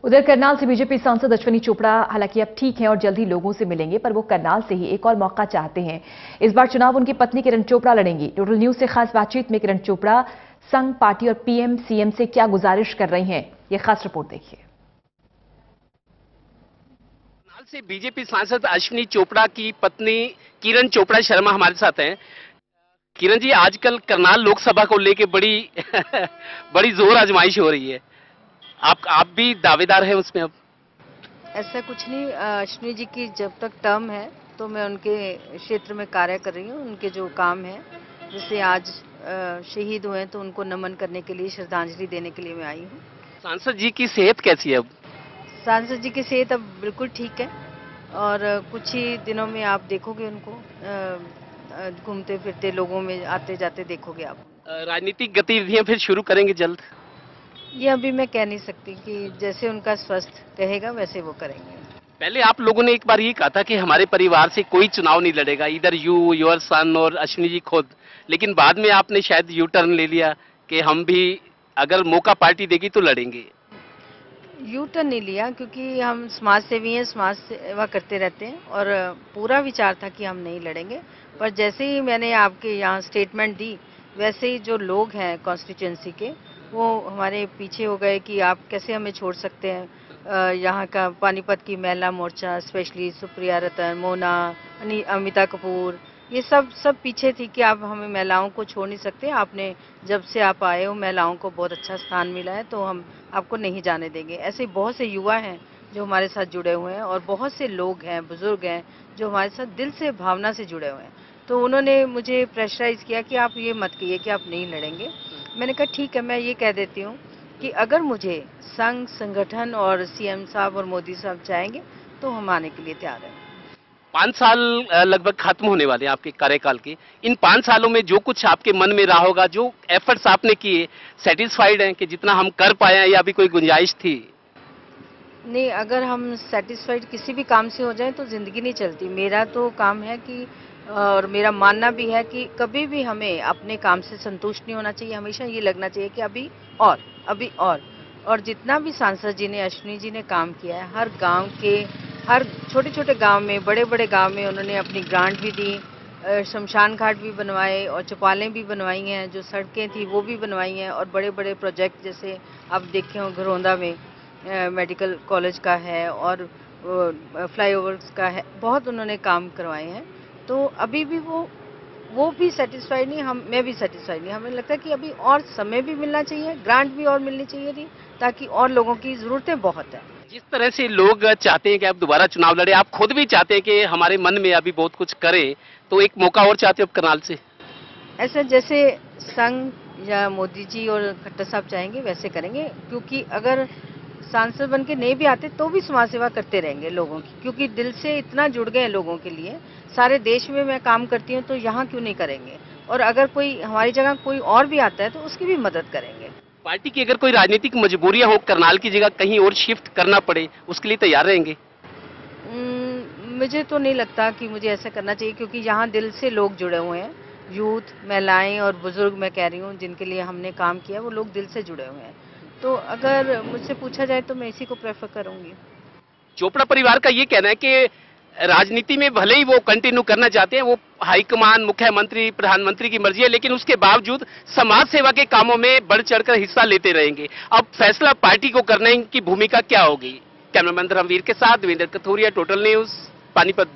उधर करनाल से बीजेपी सांसद अश्विनी चोपड़ा हालांकि अब ठीक हैं और जल्द ही लोगों से मिलेंगे, पर वो करनाल से ही एक और मौका चाहते हैं। इस बार चुनाव उनकी पत्नी किरण चोपड़ा लड़ेंगी। टोटल न्यूज से खास बातचीत में किरण चोपड़ा संघ, पार्टी और पीएम सीएम से क्या गुजारिश कर रही हैं, ये खास रिपोर्ट देखिए। करनाल से बीजेपी सांसद अश्विनी चोपड़ा की पत्नी किरण चोपड़ा शर्मा हमारे साथ हैं। किरण जी, आजकल करनाल लोकसभा को लेके बड़ी बड़ी जोर आजमाइश हो रही है। आप भी दावेदार हैं उसमें? अब ऐसा कुछ नहीं। अश्विनी जी की जब तक टर्म है तो मैं उनके क्षेत्र में कार्य कर रही हूँ। उनके जो काम है, जैसे आज शहीद हुए तो उनको नमन करने के लिए, श्रद्धांजलि देने के लिए मैं आई हूँ। सांसद जी की सेहत कैसी है अब? सांसद जी की सेहत अब बिल्कुल ठीक है और कुछ ही दिनों में आप देखोगे उनको घूमते फिरते, लोगों में आते जाते देखोगे आप। राजनीतिक गतिविधियां फिर शुरू करेंगे जल्द? ये अभी मैं कह नहीं सकती कि जैसे उनका स्वास्थ्य कहेगा वैसे वो करेंगे। पहले आप लोगों ने एक बार ये कहा था कि हमारे परिवार से कोई चुनाव नहीं लड़ेगा, इधर यू, योर सन और अश्विनी जी खुद, लेकिन बाद में आपने शायद यू टर्न ले लिया कि हम भी अगर मौका पार्टी देगी तो लड़ेंगे। यू टर्न नहीं लिया क्योंकि हम समाज सेवी हैं, समाज सेवा करते रहते हैं और पूरा विचार था कि हम नहीं लड़ेंगे। पर जैसे ही मैंने आपके यहाँ स्टेटमेंट दी, वैसे ही जो लोग हैं कॉन्स्टिट्यूंसी के, वो हमारे पीछे हो गए कि आप कैसे हमें छोड़ सकते हैं। यहाँ का पानीपत की महिला मोर्चा, स्पेशली सुप्रिया रतन, मोना, अमिता कपूर, ये सब पीछे थी कि आप हमें महिलाओं को छोड़ नहीं सकते। आपने जब से आप आए हो महिलाओं को बहुत अच्छा स्थान मिला है, तो हम आपको नहीं जाने देंगे। ऐसे बहुत से युवा हैं जो हमारे साथ जुड़े हुए हैं और बहुत से लोग हैं, बुजुर्ग हैं जो हमारे साथ दिल से, भावना से जुड़े हुए हैं। तो उन्होंने मुझे प्रेशराइज किया कि आप ये मत कहिए कि आप नहीं लड़ेंगे। मैंने कहा ठीक है, मैं ये कह देती हूँ कि अगर मुझे संघ, संगठन और सीएम साहब और मोदी साहब चाहेंगे तो हम आने के लिए तैयार हैं। 5 साल लगभग खत्म होने वाले हैं आपके कार्यकाल के। इन 5 सालों में जो कुछ आपके मन में रहा होगा, जो एफर्ट्स आपने किए, सेटिस्फाइड हैं कि जितना हम कर पाए हैं या अभी कोई गुंजाइश थी? नहीं, अगर हम सेटिस्फाइड किसी भी काम से हो जाए तो जिंदगी नहीं चलती। मेरा तो काम है कि, और मेरा मानना भी है कि कभी भी हमें अपने काम से संतुष्ट नहीं होना चाहिए। हमेशा ये लगना चाहिए कि अभी और जितना भी सांसद जी ने, अश्विनी जी ने काम किया है, हर गांव के, हर छोटे छोटे गांव में, बड़े बड़े गांव में उन्होंने अपनी ग्रांट भी दी, शमशान घाट भी बनवाए और चौपालें भी बनवाई हैं, जो सड़कें थी वो भी बनवाई हैं और बड़े बड़े प्रोजेक्ट जैसे आप देखे हो घरौंदा में मेडिकल कॉलेज का है और फ्लाईओवर्स का है, बहुत उन्होंने काम करवाए हैं। तो अभी भी वो भी सेटिस्फाइड नहीं, मैं भी सेटिस्फाइड नहीं। हमें लगता है कि अभी और समय भी मिलना चाहिए, ग्रांट भी और मिलनी चाहिए थी, ताकि और लोगों की जरूरतें बहुत है। जिस तरह से लोग चाहते हैं कि आप दोबारा चुनाव लड़े, आप खुद भी चाहते हैं कि हमारे मन में अभी बहुत कुछ करें, तो एक मौका और चाहते हो करनाल से? ऐसा जैसे संघ या मोदी जी और खट्टर साहब चाहेंगे वैसे करेंगे, क्योंकि अगर सांसद बन के नहीं भी आते तो भी समाज सेवा करते रहेंगे लोगों की, क्योंकि दिल से इतना जुड़ गए हैं लोगों के लिए। सारे देश में मैं काम करती हूँ तो यहाँ क्यों नहीं करेंगे, और अगर कोई हमारी जगह कोई और भी आता है तो उसकी भी मदद करेंगे। पार्टी की अगर कोई राजनीतिक मजबूरियां हो, करनाल की जगह कहीं और शिफ्ट करना पड़े, उसके लिए तैयार रहेंगे? मुझे तो नहीं लगता कि मुझे ऐसा करना चाहिए, क्योंकि यहाँ दिल से लोग जुड़े हुए हैं। यूथ, महिलाएं और बुजुर्ग, मैं कह रही हूँ, जिनके लिए हमने काम किया, वो लोग दिल से जुड़े हुए हैं। तो अगर मुझसे पूछा जाए तो मैं इसी को प्रेफर करूंगी। चोपड़ा परिवार का ये कहना है कि राजनीति में भले ही वो कंटिन्यू करना चाहते हैं, वो हाईकमान, मुख्यमंत्री, प्रधानमंत्री की मर्जी है, लेकिन उसके बावजूद समाज सेवा के कामों में बढ़ चढ़कर हिस्सा लेते रहेंगे। अब फैसला पार्टी को करने की भूमिका क्या होगी? कैमरामैन धर्मवीर के साथ देवेंद्र कथोरिया, टोटल न्यूज, पानीपत।